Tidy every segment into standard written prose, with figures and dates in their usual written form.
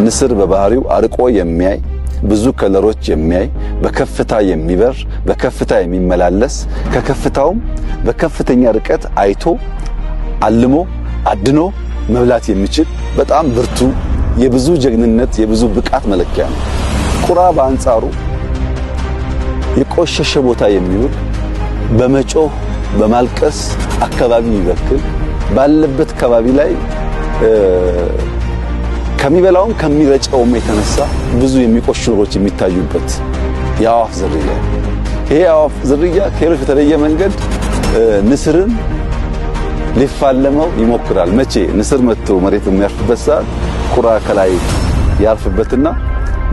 ንስር በባህሪው አርቆ የሚያይ ብዙ ከለሮች የሚያይ በከፍታ የሚበር በከፍታ የሚመላለስ ከከፍታውም በከፍተኛ ርቀት አይቶ አልሞ አድኖ መብላት የሚችል በጣም ብርቱ የብዙ ጀግንነት የብዙ ብቃት መለኪያ ነው። ቁራ በአንጻሩ የቆሸሸ ቦታ የሚውል በመጮህ በማልቀስ አካባቢ ይበክል ባለበት አካባቢ ላይ ከሚበላውም ከሚረጨውም የተነሳ ብዙ የሚቆሹ ነገሮች የሚታዩበት የአዋፍ ዝርያ። ይሄ የአዋፍ ዝርያ ከሌሎች በተለየ መንገድ ንስርን ሊፋለመው ይሞክራል። መቼ ንስር መጥቶ መሬት በሚያርፍበት ሰዓት ቁራ ከላይ ያርፍበትና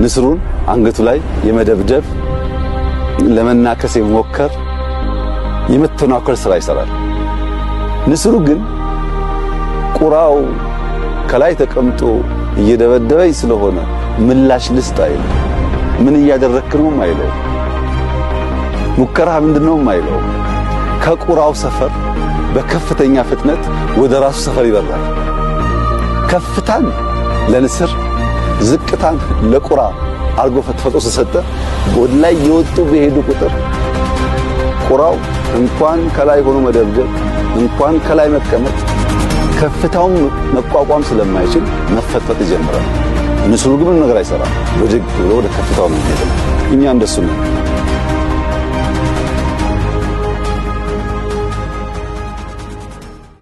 ንስሩን አንገቱ ላይ የመደብደብ ለመናከስ የመሞከር የመተናኮል ስራ ይሰራል። ንስሩ ግን ቁራው ከላይ ተቀምጦ እየደበደበኝ ስለሆነ ምላሽ ልስጥ አይልም። ምን እያደረክ ነው አይለው። ሙከራ ምንድነው አይለው። ከቁራው ሰፈር በከፍተኛ ፍጥነት ወደ ራሱ ሰፈር ይበራል። ከፍታን ለንስር ዝቅታን ለቁራ አርጎ ፈትፈቶ ተሰጠ። ወደ ላይ የወጡ በሄዱ ቁጥር ቁራው እንኳን ከላይ ሆኖ መደብደብ እንኳን ከላይ መቀመጥ ከፍታውን መቋቋም ስለማይችል መፈጥፈጥ ይጀምራል። ንስሩ ግን ነገር አይሰራም። ብድግ ብሎ ወደ ከፍታው ነው የሚሄደው። እኛ እንደሱ ነው።